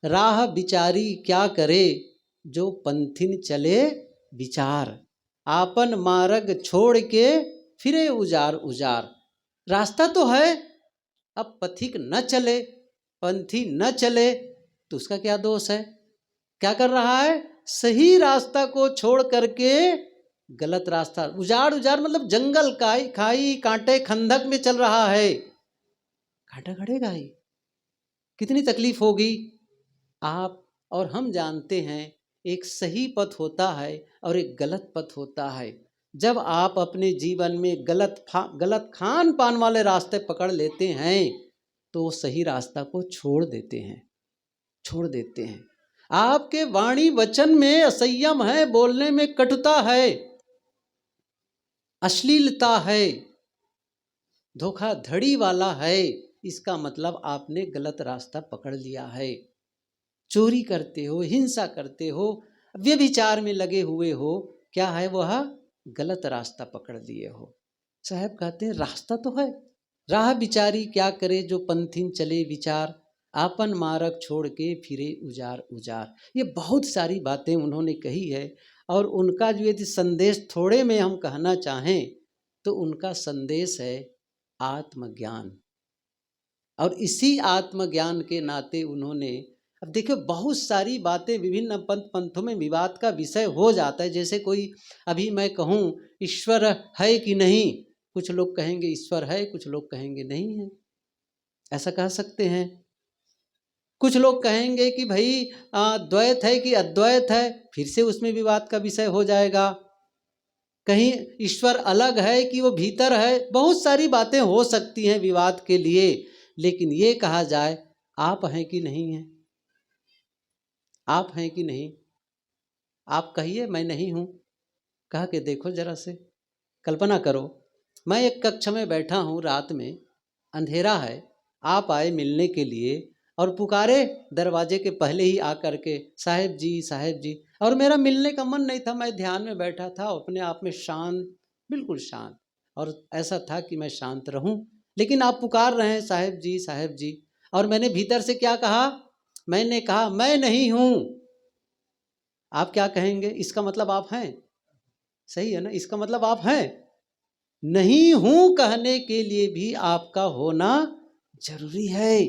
राह बिचारी क्या करे, जो पंथिन चले विचार। आपन मार्ग छोड़ के फिरे उजार उजार। रास्ता तो है, अब पथिक न चले, पंथी न चले तो उसका क्या दोष है? क्या कर रहा है? सही रास्ता को छोड़ करके गलत रास्ता, उजाड़ उजाड़ मतलब जंगल खाई कांटे खंदक में चल रहा है। कांटा खड़ेगा ही, कितनी तकलीफ होगी। आप और हम जानते हैं एक सही पथ होता है और एक गलत पथ होता है। जब आप अपने जीवन में गलत खान पान वाले रास्ते पकड़ लेते हैं तो सही रास्ता को छोड़ देते हैं। आपके वाणी वचन में असंयम है, बोलने में कटुता है, अश्लीलता है, धोखाधड़ी वाला है। इसका मतलब आपने गलत रास्ता पकड़ लिया है। चोरी करते हो, हिंसा करते हो, व्यभिचार में लगे हुए हो, क्या है वह? गलत रास्ता पकड़ लिए हो। साहब कहते हैं रास्ता तो है, राह बिचारी क्या करे, जो पंथिन चले विचार। आपन मार्ग छोड़ के फिरे उजार उजार। ये बहुत सारी बातें उन्होंने कही है और उनका जो यदि संदेश थोड़े में हम कहना चाहें तो उनका संदेश है आत्मज्ञान। और इसी आत्मज्ञान के नाते उन्होंने, अब देखो बहुत सारी बातें विभिन्न पंथों में विवाद का विषय हो जाता है। जैसे कोई, अभी मैं कहूँ ईश्वर है कि नहीं, कुछ लोग कहेंगे ईश्वर है, कुछ लोग कहेंगे नहीं है, ऐसा कह सकते हैं। कुछ लोग कहेंगे कि भाई द्वैत है कि अद्वैत है, फिर से उसमें विवाद का विषय हो जाएगा। कहीं ईश्वर अलग है कि वो भीतर है, बहुत सारी बातें हो सकती हैं विवाद के लिए। लेकिन ये कहा जाए आप हैं कि नहीं हैं, आप हैं कि नहीं, आप कहिए मैं नहीं हूँ, कह के देखो जरा से। कल्पना करो मैं एक कक्ष में बैठा हूँ, रात में अंधेरा है, आप आए मिलने के लिए और पुकारे दरवाजे के पहले ही आकर के साहेब जी, और मेरा मिलने का मन नहीं था, मैं ध्यान में बैठा था अपने आप में शांत, बिल्कुल शांत, और ऐसा था कि मैं शांत रहूं। लेकिन आप पुकार रहे हैं साहेब जी, और मैंने भीतर से क्या कहा? मैंने कहा मैं नहीं हूं। आप क्या कहेंगे? इसका मतलब आप हैं, सही है ना? इसका मतलब आप हैं। नहीं हूं कहने के लिए भी आपका होना जरूरी है।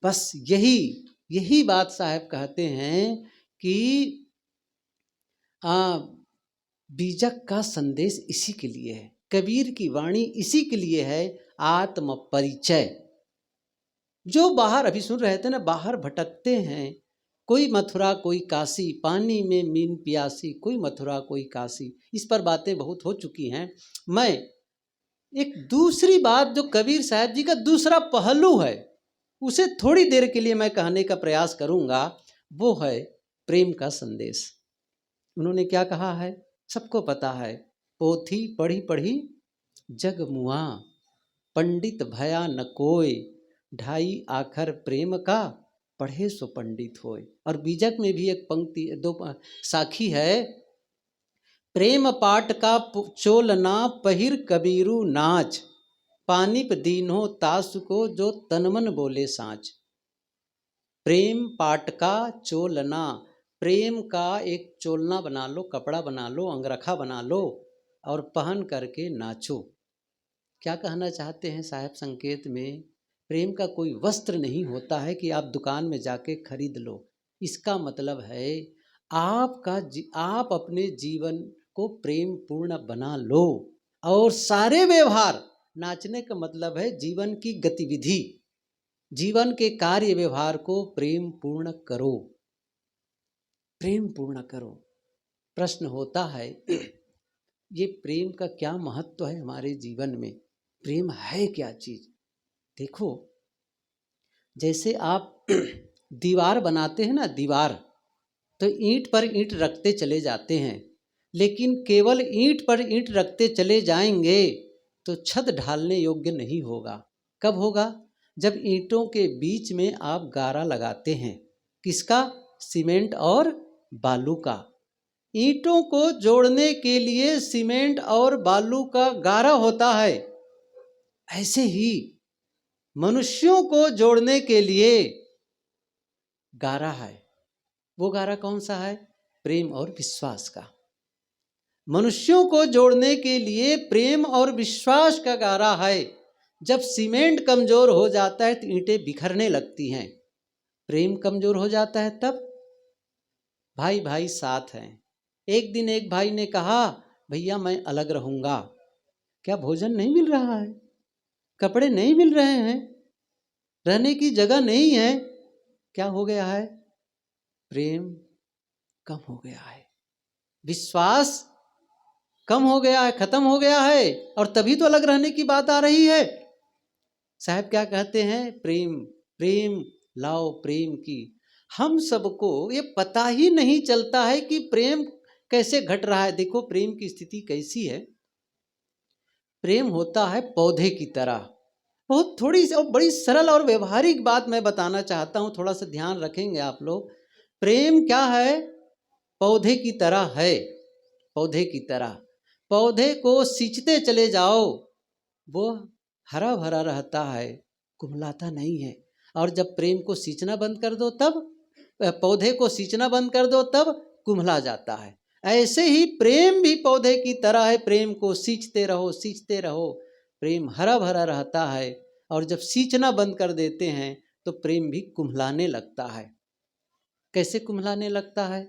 बस यही बात साहब कहते हैं कि बीजक का संदेश इसी के लिए है, कबीर की वाणी इसी के लिए है, आत्म परिचय। जो बाहर, अभी सुन रहे थे ना, बाहर भटकते हैं, कोई मथुरा कोई काशी, पानी में मीन प्यासी, कोई मथुरा कोई काशी, इस पर बातें बहुत हो चुकी हैं। मैं एक दूसरी बात जो कबीर साहब जी का दूसरा पहलू है उसे थोड़ी देर के लिए मैं कहने का प्रयास करूंगा, वो है प्रेम का संदेश। उन्होंने क्या कहा है सबको पता है, पोथी पढ़ी पढ़ी जग मुआ, पंडित भया न कोय, ढाई आखर प्रेम का, पढ़े सो पंडित होय। और बीजक में भी एक पंक्ति, दो साखी है, प्रेम पाट का चोलना पहिर कबीरू नाच, पानिप दीन्हो तास को जो तनमन बोले साँच। प्रेम पाट का चोलना, प्रेम का एक चोलना बना लो, कपड़ा बना लो, अंगरखा बना लो और पहन करके नाचो। क्या कहना चाहते हैं साहब संकेत में? प्रेम का कोई वस्त्र नहीं होता है कि आप दुकान में जाके खरीद लो। इसका मतलब है आप अपने जीवन को प्रेम पूर्ण बना लो। और सारे व्यवहार, नाचने का मतलब है जीवन की गतिविधि, जीवन के कार्य व्यवहार को प्रेम पूर्ण करो, प्रेम पूर्ण करो। प्रश्न होता है ये प्रेम का क्या महत्व है हमारे जीवन में? प्रेम है क्या चीज? देखो, जैसे आप दीवार बनाते हैं ना, दीवार, तो ईंट पर ईंट रखते चले जाते हैं, लेकिन केवल ईंट पर ईंट रखते चले जाएंगे तो छत ढालने योग्य नहीं होगा। कब होगा? जब ईंटों के बीच में आप गारा लगाते हैं। किसका? सीमेंट और बालू का। ईंटों को जोड़ने के लिए सीमेंट और बालू का गारा होता है। ऐसे ही मनुष्यों को जोड़ने के लिए गारा है। वो गारा कौन सा है? प्रेम और विश्वास का। मनुष्यों को जोड़ने के लिए प्रेम और विश्वास का गारा है। जब सीमेंट कमजोर हो जाता है तो ईंटें बिखरने लगती हैं। प्रेम कमजोर हो जाता है तब भाई भाई साथ हैं। एक दिन एक भाई ने कहा, भैया मैं अलग रहूंगा। क्या भोजन नहीं मिल रहा है? कपड़े नहीं मिल रहे हैं? रहने की जगह नहीं है? क्या हो गया है? प्रेम कम हो गया है, विश्वास कम हो गया है, खत्म हो गया है, और तभी तो अलग रहने की बात आ रही है। साहब क्या कहते हैं? प्रेम प्रेम लाओ प्रेम की। हम सबको ये पता ही नहीं चलता है कि प्रेम कैसे घट रहा है। देखो प्रेम की स्थिति कैसी है। प्रेम होता है पौधे की तरह। बहुत थोड़ी सी और बड़ी सरल और व्यवहारिक बात मैं बताना चाहता हूँ, थोड़ा सा ध्यान रखेंगे आप लोग। प्रेम क्या है? पौधे की तरह है। पौधे की तरह। पौधे को सींचते चले जाओ, वो हरा भरा रहता है, कुम्हलाता नहीं है। और जब प्रेम को सींचना बंद कर दो तब, पौधे को सींचना बंद कर दो तब कुम्हला जाता है। ऐसे ही प्रेम भी पौधे की तरह है। प्रेम को सींचते रहो, सींचते रहो, प्रेम हरा भरा रहता है। और जब सींचना बंद कर देते हैं तो प्रेम भी कुम्हलाने लगता है। कैसे कुम्हलाने लगता है?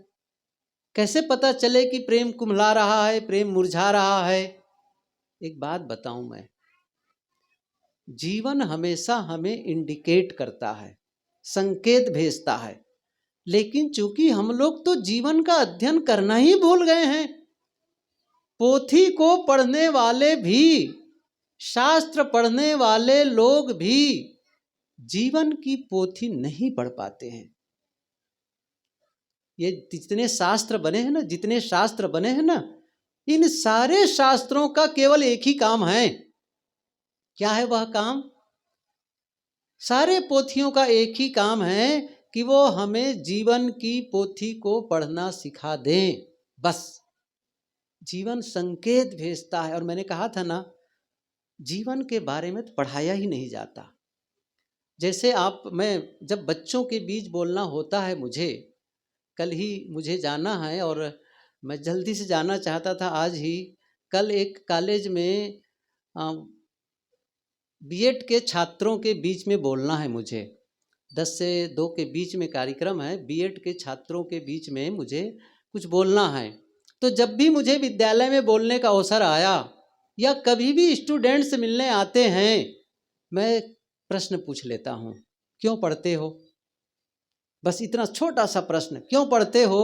कैसे पता चले कि प्रेम कुम्हला रहा है, प्रेम मुरझा रहा है? एक बात बताऊं मैं, जीवन हमेशा हमें इंडिकेट करता है, संकेत भेजता है। लेकिन चूंकि हम लोग तो जीवन का अध्ययन करना ही भूल गए हैं। पोथी को पढ़ने वाले भी, शास्त्र पढ़ने वाले लोग भी जीवन की पोथी नहीं पढ़ पाते हैं। ये जितने शास्त्र बने हैं ना, जितने शास्त्र बने हैं ना, इन सारे शास्त्रों का केवल एक ही काम है। क्या है वह काम? सारे पोथियों का एक ही काम है कि वो हमें जीवन की पोथी को पढ़ना सिखा दें, बस। जीवन संकेत भेजता है। और मैंने कहा था ना, जीवन के बारे में तो पढ़ाया ही नहीं जाता। जैसे मैं जब बच्चों के बीच बोलना होता है, कल ही मुझे जाना है और मैं जल्दी से जाना चाहता था आज ही। कल एक कॉलेज में बीएड के छात्रों के बीच में बोलना है मुझे। 10 से 2 के बीच में कार्यक्रम है। बीएड के छात्रों के बीच में मुझे कुछ बोलना है। तो जब भी मुझे विद्यालय में बोलने का अवसर आया या कभी भी स्टूडेंट से मिलने आते हैं, मैं प्रश्न पूछ लेता हूँ, क्यों पढ़ते हो? बस इतना छोटा सा प्रश्न, क्यों पढ़ते हो?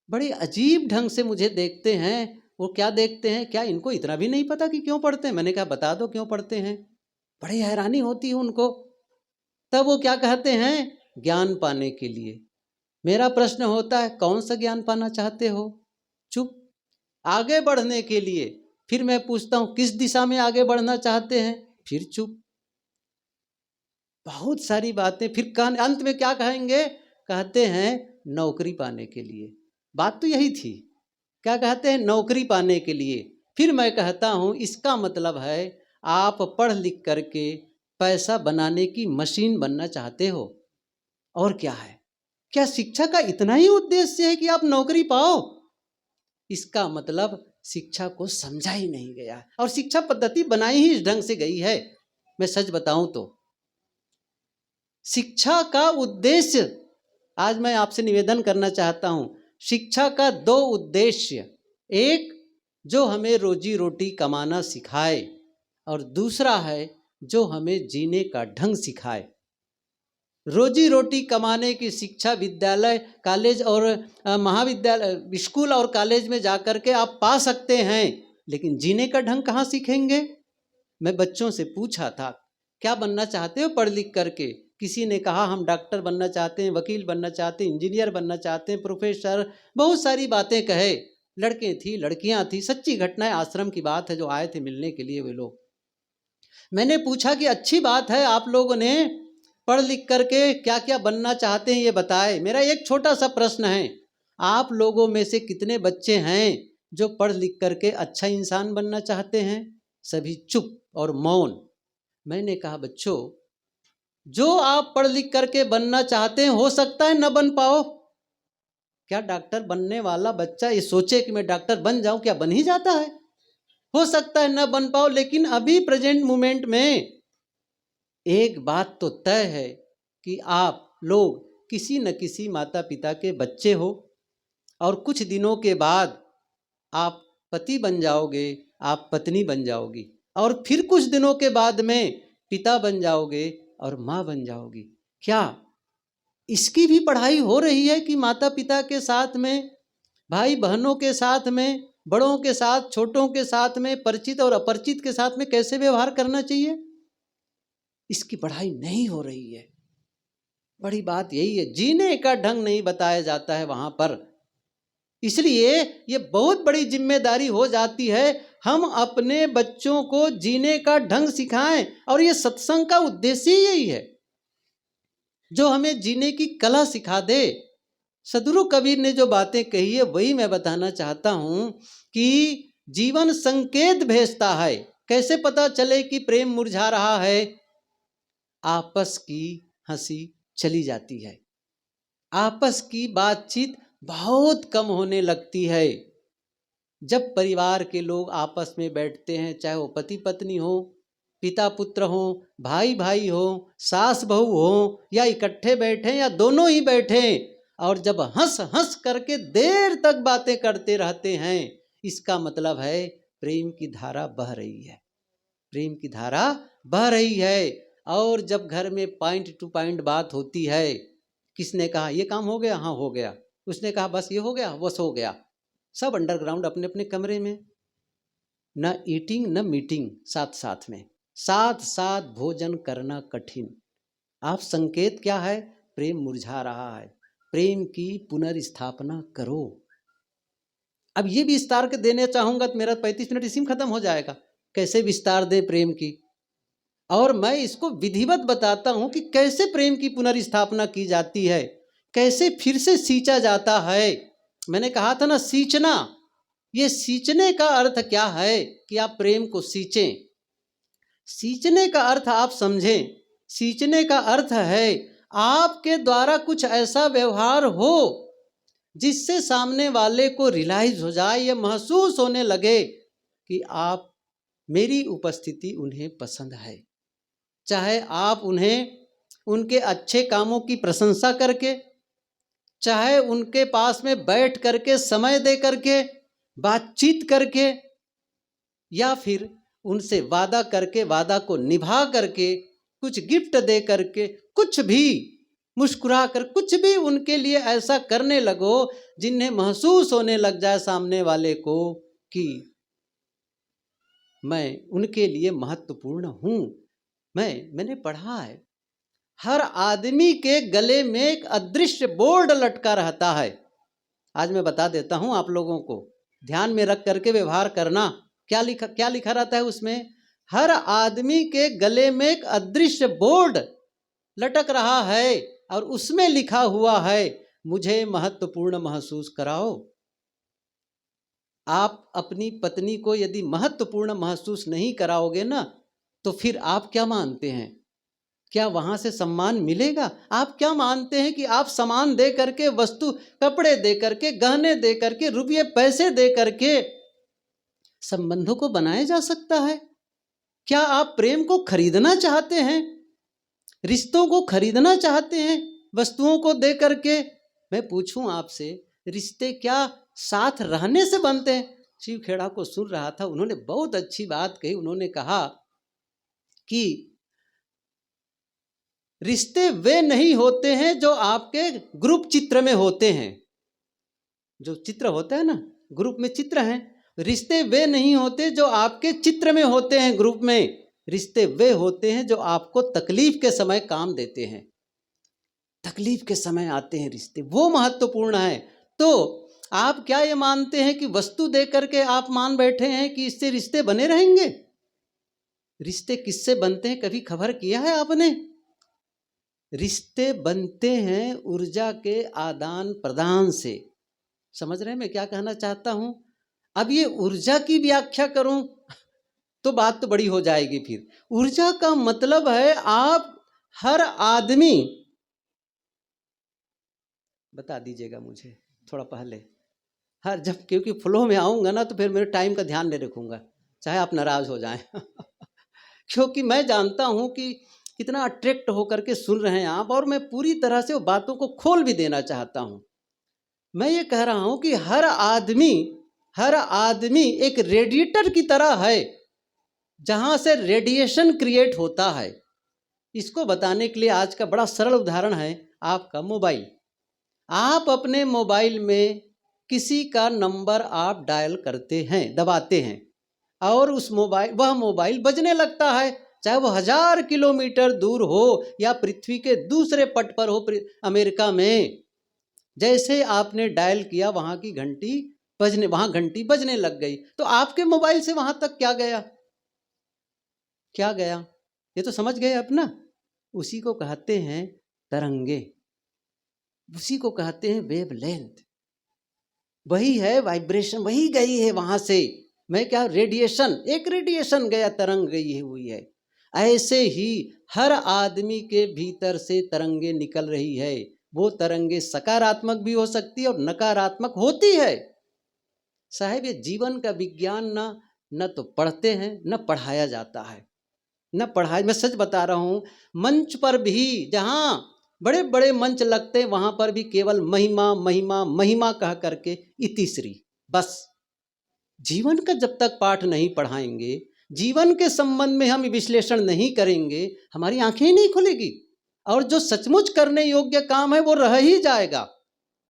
बड़ी अजीब ढंग से मुझे देखते हैं। वो क्या देखते हैं, क्या इनको इतना भी नहीं पता कि क्यों पढ़ते हैं? मैंने कहा बता दो क्यों पढ़ते हैं। बड़ी हैरानी होती है उनको। तब वो क्या कहते हैं? ज्ञान पाने के लिए। मेरा प्रश्न होता है, कौन सा ज्ञान पाना चाहते हो? चुप। आगे बढ़ने के लिए। फिर मैं पूछता हूँ, किस दिशा में आगे बढ़ना चाहते हैं? फिर चुप। बहुत सारी बातें। फिर अंत में क्या कहेंगे? कहते हैं नौकरी पाने के लिए। बात तो यही थी। क्या कहते हैं? नौकरी पाने के लिए। फिर मैं कहता हूँ, इसका मतलब है आप पढ़ लिख करके पैसा बनाने की मशीन बनना चाहते हो, और क्या है? क्या शिक्षा का इतना ही उद्देश्य है कि आप नौकरी पाओ? इसका मतलब शिक्षा को समझा ही नहीं गया। और शिक्षा पद्धति बनाई ही इस ढंग से गई है। मैं सच बताऊं तो शिक्षा का उद्देश्य, आज मैं आपसे निवेदन करना चाहता हूं, शिक्षा का 2 उद्देश्य। एक, जो हमें रोजी रोटी कमाना सिखाए, और दूसरा है जो हमें जीने का ढंग सिखाए। रोजी रोटी कमाने की शिक्षा विद्यालय, कॉलेज और महाविद्यालय, स्कूल और कॉलेज में जाकर के आप पा सकते हैं, लेकिन जीने का ढंग कहाँ सीखेंगे? मैं बच्चों से पूछा था, क्या बनना चाहते हो पढ़ लिख करके? किसी ने कहा हम डॉक्टर बनना चाहते हैं, वकील बनना चाहते हैं, इंजीनियर बनना चाहते हैं, प्रोफेसर, बहुत सारी बातें कहे। लड़के थी, लड़कियां थी, सच्ची घटना है, आश्रम की बात है, जो आए थे मिलने के लिए वे लोग। मैंने पूछा कि अच्छी बात है, आप लोगों ने पढ़ लिख करके क्या क्या बनना चाहते हैं ये बताए। मेरा एक छोटा सा प्रश्न है, आप लोगों में से कितने बच्चे हैं जो पढ़ लिख करके अच्छा इंसान बनना चाहते हैं? सभी चुप और मौन। मैंने कहा बच्चों, जो आप पढ़ लिख करके बनना चाहते हैं हो सकता है न बन पाओ। क्या डॉक्टर बनने वाला बच्चा ये सोचे कि मैं डॉक्टर बन जाऊं, क्या बन ही जाता है? हो सकता है न बन पाओ, लेकिन अभी प्रेजेंट मोमेंट में एक बात तो तय है कि आप लोग किसी न किसी माता पिता के बच्चे हो, और कुछ दिनों के बाद आप पति बन जाओगे, आप पत्नी बन जाओगी, और फिर कुछ दिनों के बाद में पिता बन जाओगे और माँ बन जाओगी। क्या इसकी भी पढ़ाई हो रही है कि माता पिता के साथ में, भाई बहनों के साथ में, बड़ों के साथ, छोटों के साथ में, परिचित और अपरिचित के साथ में कैसे व्यवहार करना चाहिए? इसकी पढ़ाई नहीं हो रही है। बड़ी बात यही है, जीने का ढंग नहीं बताया जाता है वहां पर। इसलिए ये बहुत बड़ी जिम्मेदारी हो जाती है, हम अपने बच्चों को जीने का ढंग सिखाएं। और ये सत्संग का उद्देश्य ही यही है, जो हमें जीने की कला सिखा दे। सदगुरु कबीर ने जो बातें कही है वही मैं बताना चाहता हूं कि जीवन संकेत भेजता है। कैसे पता चले कि प्रेम मुरझा रहा है? आपस की हंसी चली जाती है, आपस की बातचीत बहुत कम होने लगती है। जब परिवार के लोग आपस में बैठते हैं, चाहे वो पति पत्नी हो, पिता पुत्र हो, भाई भाई हो, सास बहू हो, या इकट्ठे बैठे या दोनों ही बैठे, और जब हंस हंस करके देर तक बातें करते रहते हैं, इसका मतलब है प्रेम की धारा बह रही है, प्रेम की धारा बह रही है। और जब घर में पॉइंट टू पॉइंट बात होती है, किसने कहा ये काम हो गया, हाँ हो गया, उसने कहा बस ये हो गया, बस हो गया, सब अंडरग्राउंड अपने अपने कमरे में, न ईटिंग न मीटिंग, साथ साथ में, साथ साथ भोजन करना कठिन। आप संकेत क्या है? प्रेम मुरझा रहा है, प्रेम की पुनर्स्थापना करो। अब ये विस्तार के देने चाहूंगा तो मेरा 35 मिनट इसी में खत्म हो जाएगा, कैसे विस्तार दे प्रेम की। और मैं इसको विधिवत बताता हूं कि कैसे प्रेम की पुनर्स्थापना की जाती है, कैसे फिर से सींचा जाता है। मैंने कहा था ना, सींचना। ये सींचने का अर्थ क्या है कि आप प्रेम को सींचें। सींचने का अर्थ आप समझें। सींचने का अर्थ है आपके द्वारा कुछ ऐसा व्यवहार हो जिससे सामने वाले को रियलाइज हो जाए, या महसूस होने लगे कि आप, मेरी उपस्थिति उन्हें पसंद है। चाहे आप उन्हें उनके अच्छे कामों की प्रशंसा करके, चाहे उनके पास में बैठ करके समय दे करके, बातचीत करके, या फिर उनसे वादा करके, वादा को निभा करके, कुछ गिफ्ट दे करके, कुछ भी मुस्कुरा कर, कुछ भी उनके लिए ऐसा करने लगो जिन्हें महसूस होने लग जाए सामने वाले को कि मैं उनके लिए महत्वपूर्ण हूं। मैंने पढ़ा है, हर आदमी के गले में एक अदृश्य बोर्ड लटका रहता है। आज मैं बता देता हूं आप लोगों को, ध्यान में रख करके व्यवहार करना। क्या लिखा रहता है उसमें? हर आदमी के गले में एक अदृश्य बोर्ड लटक रहा है, और उसमें लिखा हुआ है, मुझे महत्वपूर्ण महसूस कराओ। आप अपनी पत्नी को यदि महत्वपूर्ण महसूस नहीं कराओगे ना, तो फिर आप क्या मानते हैं? क्या वहां से सम्मान मिलेगा? आप क्या मानते हैं कि आप सामान दे करके, वस्तु कपड़े दे करके, गहने दे करके, रुपये पैसे दे करके संबंधों को बनाया जा सकता है? क्या आप प्रेम को खरीदना चाहते हैं? रिश्तों को खरीदना चाहते हैं वस्तुओं को दे करके? मैं पूछूं आपसे, रिश्ते क्या साथ रहने से बनते हैं? शिव खेड़ा को सुन रहा था, उन्होंने बहुत अच्छी बात कही। उन्होंने कहा कि रिश्ते वे नहीं होते हैं जो आपके ग्रुप चित्र में होते हैं। जो चित्र होता है ना, ग्रुप में चित्र हैं, रिश्ते वे नहीं होते जो आपके चित्र में होते हैं ग्रुप में। रिश्ते वे होते हैं जो आपको तकलीफ के समय काम देते हैं। तकलीफ के समय आते हैं रिश्ते, वो महत्वपूर्ण है। तो आप क्या ये मानते हैं कि वस्तु दे करके आप मान बैठे हैं कि इससे रिश्ते बने रहेंगे? रिश्ते किससे बनते हैं, कभी खबर किया है आपने? रिश्ते बनते हैं ऊर्जा के आदान प्रदान से। समझ रहे हैं मैं क्या कहना चाहता हूं? अब ये ऊर्जा की व्याख्या करूं तो बात तो बड़ी हो जाएगी। फिर ऊर्जा का मतलब है आप हर आदमी, बता दीजिएगा मुझे थोड़ा पहले, हर जब क्योंकि फ्लो में आऊँगा ना तो फिर मेरे टाइम का ध्यान नहीं रखूँगा, चाहे आप नाराज़ हो जाएं क्योंकि मैं जानता हूँ कि कितना अट्रैक्ट होकर के सुन रहे हैं आप, और मैं पूरी तरह से वो बातों को खोल भी देना चाहता हूँ। मैं ये कह रहा हूँ कि हर आदमी एक रेडिएटर की तरह है, जहाँ से रेडिएशन क्रिएट होता है। इसको बताने के लिए आज का बड़ा सरल उदाहरण है आपका मोबाइल। आप अपने मोबाइल में किसी का नंबर आप डायल करते हैं, दबाते हैं, और वह मोबाइल बजने लगता है, चाहे वो 1000 किलोमीटर दूर हो या पृथ्वी के दूसरे पट पर हो, अमेरिका में। जैसे आपने डायल किया वहाँ घंटी बजने लग गई। तो आपके मोबाइल से वहाँ तक क्या गया? ये तो समझ गए आप ना। उसी को कहते हैं तरंगे, उसी को कहते हैं वेवलेंथ। वही है वाइब्रेशन, वही गई है वहाँ से। मैं क्या, एक रेडिएशन गया, तरंग गई हुई है। ऐसे ही हर आदमी के भीतर से तरंगे निकल रही है। वो तरंगे सकारात्मक भी हो सकती है और नकारात्मक होती है। साहब, ये जीवन का विज्ञान न तो पढ़ते हैं न पढ़ाया जाता है, मैं सच बता रहा हूँ। मंच पर भी, जहाँ बड़े बड़े मंच लगते हैं, वहाँ पर भी केवल महिमा महिमा महिमा कह करके इतिश्री, बस। जीवन का जब तक पाठ नहीं पढ़ाएंगे, जीवन के संबंध में हम विश्लेषण नहीं करेंगे, हमारी आंखें ही नहीं खुलेगी, और जो सचमुच करने योग्य काम है वो रह ही जाएगा।